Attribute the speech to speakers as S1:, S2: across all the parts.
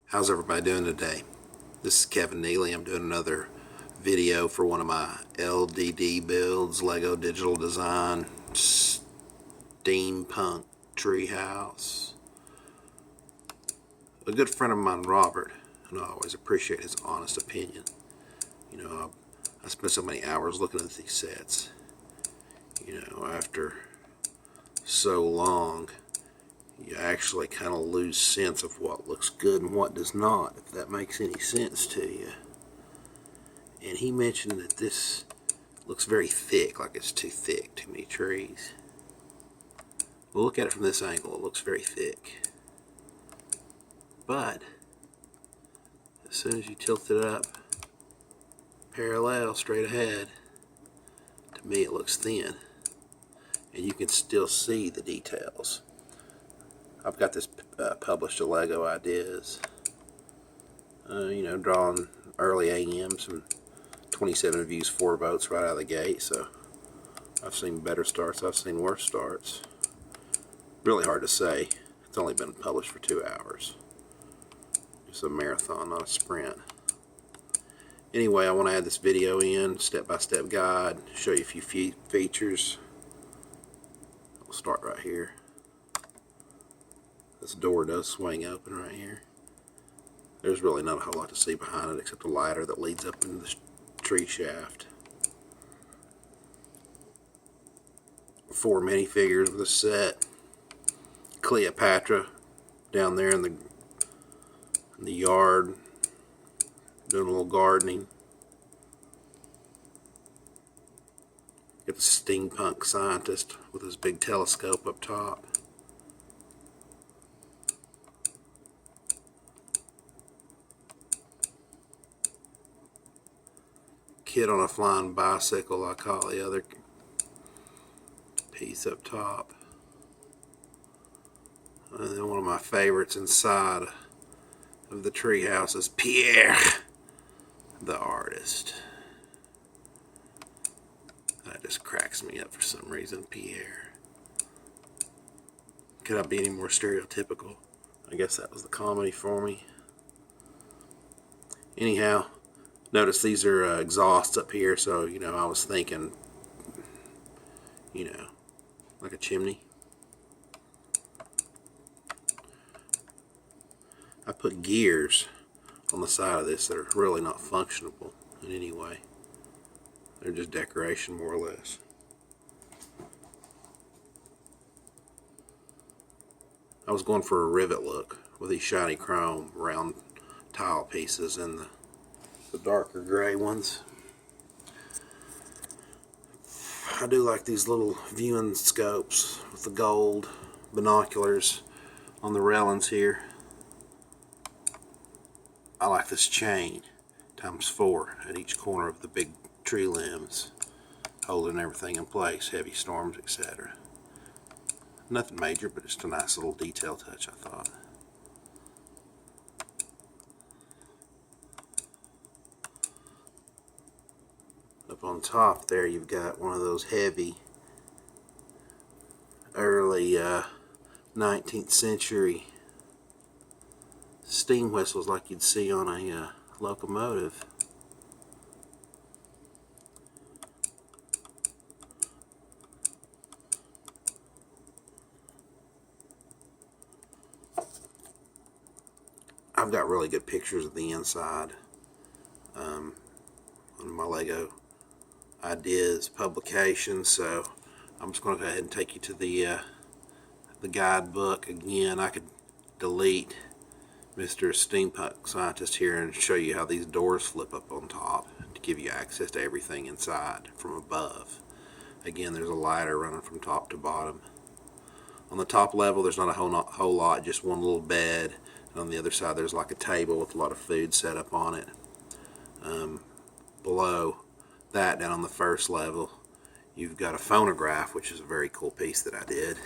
S1: How's everybody doing today? This is Kevin Neely. I'm doing another video for one of my LDD builds, Lego Digital Design Steampunk Tree house. A good friend of mine, Robert, and I always appreciate his honest opinion. You know, I spent so many hours looking at these sets. You know, after so long, you actually kind of lose sense of what looks good and what does not, if that makes any sense to you. And he mentioned that this looks very thick, like it's too thick, too many trees. We'll look at it from this angle, it looks very thick. But as soon as you tilt it up parallel, straight ahead, to me it looks thin. And you can still see the details. I've got this published to Lego Ideas. You know, drawing early AM, some 27 views, 4 votes right out of the gate. So I've seen better starts, I've seen worse starts. Really hard to say. It's only been published for 2 hours. It's a marathon, not a sprint. Anyway, I want to add this video in, step-by-step guide, show you a few features. We'll start right here. This door does swing open right here. There's really not a whole lot to see behind it except a ladder that leads up into the tree shaft. 4 minifigures with a set. Cleopatra down there in the yard doing a little gardening. Got the steampunk scientist with his big telescope up top. Kid on a flying bicycle, I call the other piece up top. And then one of my favorites inside of the treehouse is Pierre, the artist. That just cracks me up for some reason, Pierre. Could I be any more stereotypical? I guess that was the comedy for me. Anyhow, notice these are exhausts up here, so, you know, I was thinking, you know, like a chimney. I put gears on the side of this that are really not functionable in any way. They're just decoration, more or less. I was going for a rivet look with these shiny chrome round tile pieces and the darker gray ones. I do like these little viewing scopes with the gold binoculars on the railings here. I like this chain ×4 at each corner of the big tree limbs, holding everything in place, heavy storms, etc. Nothing major, but just a nice little detail touch, I thought. Up on top there, you've got one of those heavy early 19th century steam whistles like you'd see on a locomotive. I've got really good pictures of the inside on my Lego Ideas publication, so I'm just going to go ahead and take you to the guidebook. Again, I could delete Mr. Steampunk Scientist here and show you how these doors flip up on top to give you access to everything inside from above. Again, there's a ladder running from top to bottom. On the top level, there's not a whole lot, just one little bed. And on the other side, there's like a table with a lot of food set up on it. Below that, down on the first level, you've got a phonograph, which is a very cool piece that I did.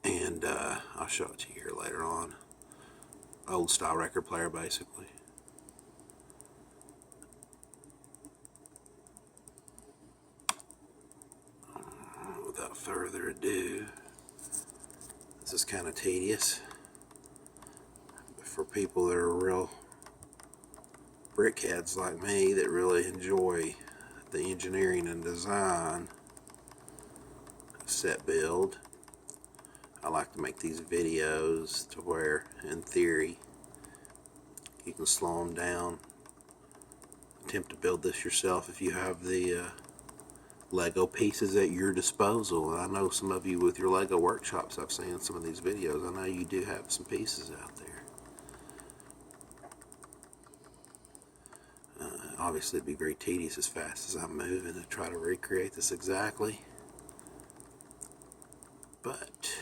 S1: And I'll show it to you here later on. Old style record player, basically. Without further further ado, this is kind of tedious, but for people that are real brickheads like me that really enjoy the engineering and design of set build, I like to make these videos to where, in theory, you can slow them down, attempt to build this yourself if you have the Lego pieces at your disposal. And I know some of you with your Lego workshops, I've seen some of these videos, I know you do have some pieces out there. Obviously it'd be very tedious as fast as I'm moving to try to recreate this exactly, but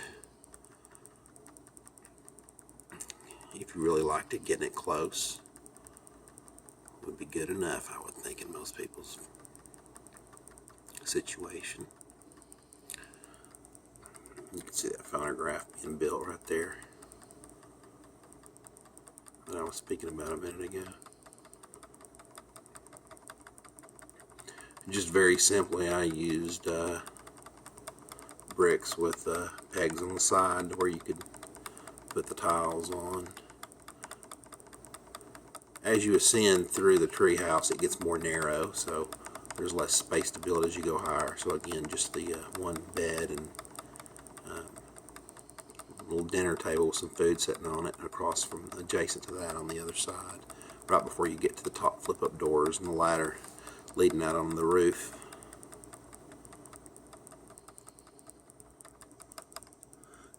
S1: if you really liked it, getting it close would be good enough, I would think, in most people's situation. You can see that phonograph being built right there that I was speaking about a minute ago. Just very simply, I used bricks with pegs on the side where you could put the tiles on. As you ascend through the tree house, it gets more narrow, so there's less space to build as you go higher. So again, just the one bed and a little dinner table with some food sitting on it, across from adjacent to that on the other side, right before you get to the top flip-up doors and the ladder leading out on the roof.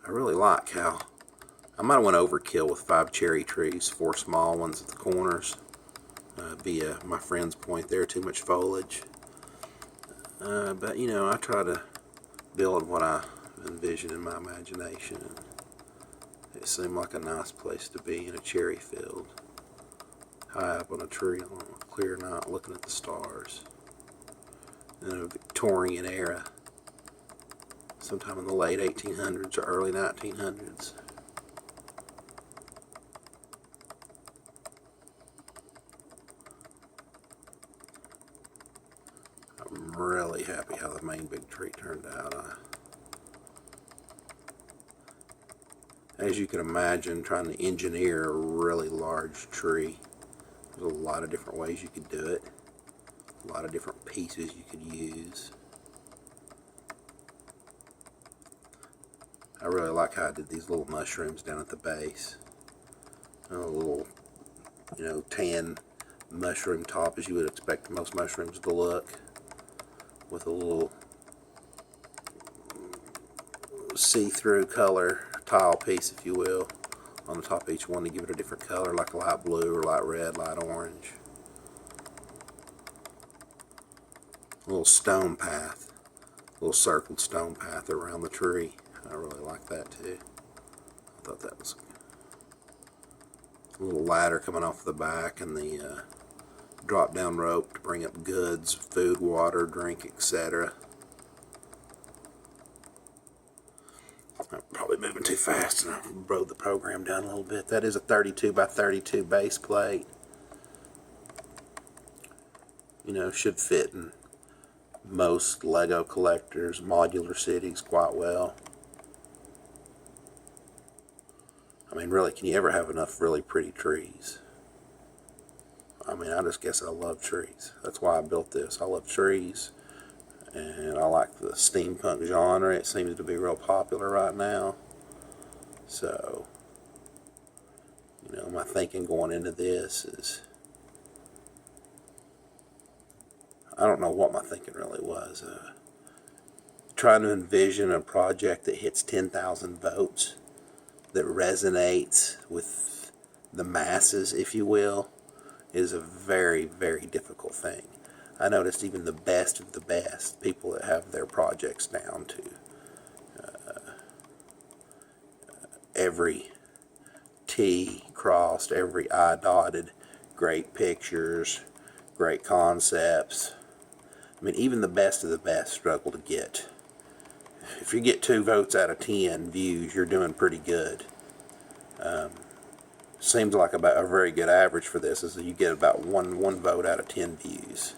S1: I really like how I might have went overkill with 5 cherry trees, 4 small ones at the corners. Via my friend's point there, too much foliage. But you know, I try to build what I envision in my imagination, and it seemed like a nice place to be in a cherry field, high up on a tree on a clear night looking at the stars in a Victorian era, sometime in the late 1800s or early 1900s. I'm really happy how the main big tree turned out. As you can imagine, trying to engineer a really large tree, there's a lot of different ways you could do it, a lot of different pieces you could use. I really like how I did these little mushrooms down at the base. A little, you know, tan mushroom top, as you would expect most mushrooms to look, with a little see-through color tile piece, if you will, on the top of each one to give it a different color, like a light blue or light red, light orange. A little stone path, a little circled stone path around the tree. I really like that too. I thought that was a little ladder coming off the back, and the drop down rope to bring up goods, food, water, drink, etc. I'm probably moving too fast and I broke the program down a little bit. That is a 32 by 32 base plate. You know, should fit in most Lego collectors' modular cities quite well. I mean, really, can you ever have enough really pretty trees? I mean, I just guess I love trees. That's why I built this. I love trees, and I like the steampunk genre. It seems to be real popular right now. So, you know, my thinking going into this is, I don't know what my thinking really was. Trying to envision a project that hits 10,000 votes, that resonates with the masses, if you will, is a very, very difficult thing. I noticed even the best of the best, people that have their projects down to every T crossed, every I dotted, great pictures, great concepts. I mean, even the best of the best struggle to get. If you get 2 votes out of 10 views, you're doing pretty good. Seems like about a very good average for this is that you get about one vote out of 10 views.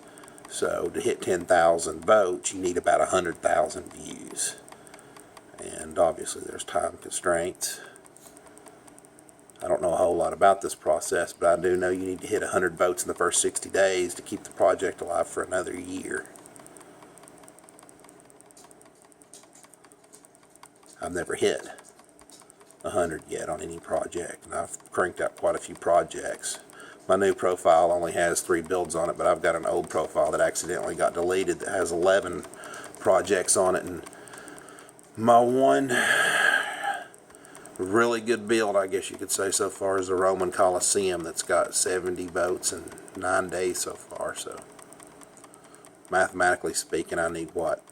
S1: So to hit 10,000 votes, you need about 100,000 views. and obviously there's time constraints. I don't know a whole lot about this process, but I do know you need to hit 100 votes in the first 60 days to keep the project alive for another year. I've never hit 100 yet on any project, and I've cranked out quite a few projects. My new profile only has 3 builds on it, but I've got an old profile that accidentally got deleted that has 11 projects on it, and my one really good build, I guess you could say, so far is the Roman Colosseum that's got 70 votes in 9 days so far. So mathematically speaking, I need what,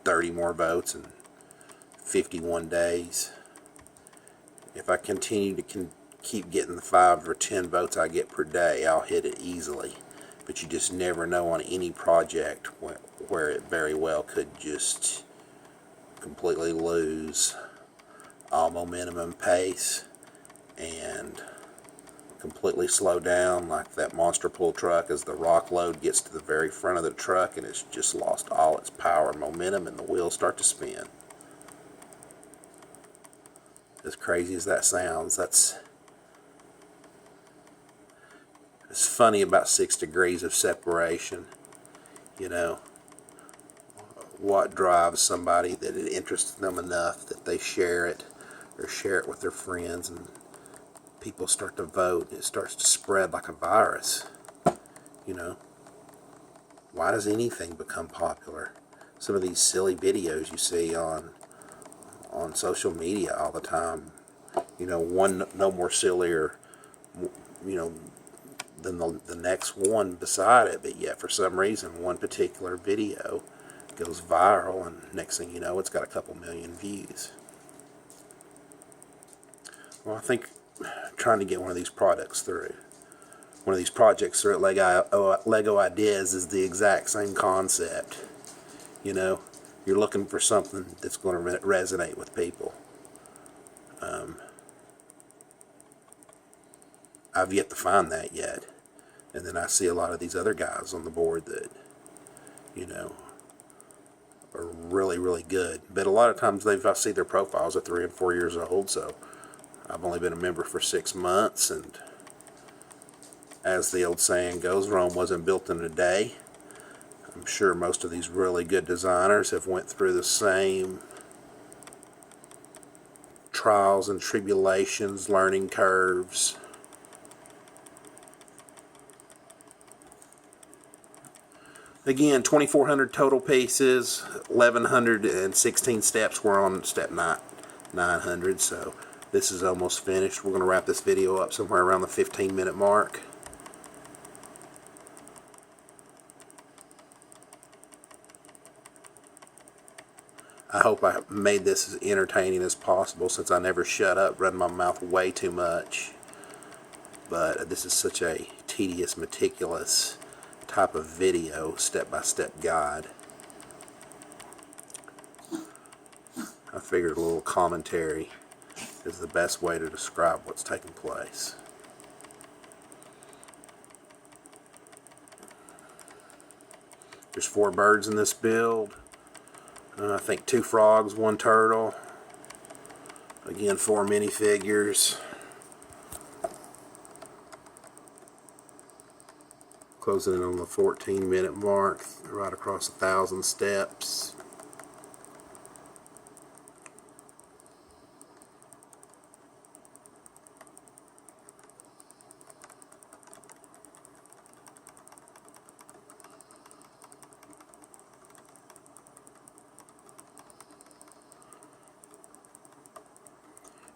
S1: 30 more votes in 51 days. If I continue to keep getting the 5 or 10 votes I get per day, I'll hit it easily. But you just never know on any project where it very well could just completely lose all momentum and pace and completely slow down, like that monster pull truck, as the rock load gets to the very front of the truck and it's just lost all its power and momentum and the wheels start to spin. As crazy as that sounds, it's funny about 6 degrees of separation. You know, what drives somebody that it interests them enough that they share it or share it with their friends, and people start to vote and it starts to spread like a virus. You know, why does anything become popular? Some of these silly videos you see on social media all the time, you know, one no more sillier, you know, than the next one beside it, but yet for some reason one particular video goes viral and next thing you know it's got a couple million views. Well, I think trying to get one of these projects through at Lego Ideas is the exact same concept. You know, you're looking for something that's going to resonate with people. I've yet to find that yet. And then I see a lot of these other guys on the board that, you know, are really, really good. But a lot of times I see their profiles at 3 and 4 years old, so I've only been a member for 6 months, and as the old saying goes, Rome wasn't built in a day. I'm sure most of these really good designers have went through the same trials and tribulations, learning curves. Again, 2,400 total pieces, 1,116 steps. We're on step 900, so this is almost finished. We're going to wrap this video up somewhere around the 15-minute mark. I hope I made this as entertaining as possible, since I never shut up, running my mouth way too much. But this is such a tedious, meticulous type of video, step-by-step guide. I figured a little commentary is the best way to describe what's taking place. There's 4 birds in this build. I think 2 frogs, 1 turtle. Again, 4 minifigures. Closing in on the 14-minute mark, right across 1,000 steps.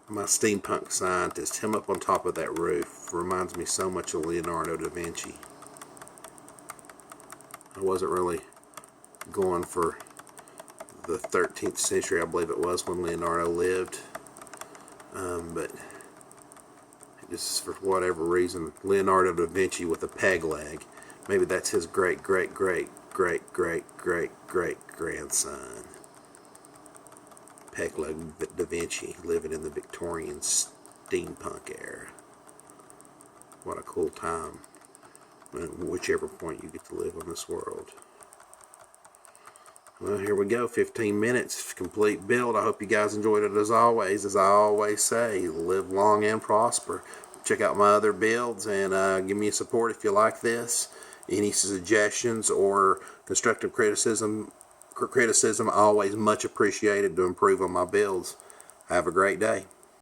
S1: My steampunk scientist, him up on top of that roof, reminds me so much of Leonardo da Vinci. I wasn't really going for the 13th century, I believe it was, when Leonardo lived. But just for whatever reason, Leonardo da Vinci with a peg leg. Maybe that's his great-great-great-great-great-great-grandson. Peg leg da Vinci, living in the Victorian steampunk era. What a cool time. Whichever point you get to live on this world. Well, here we go, 15 minutes, complete build. I hope you guys enjoyed it as always. As I always say, live long and prosper. Check out my other builds and give me support if you like this. Any suggestions or constructive criticism always much appreciated to improve on my builds. Have a great day.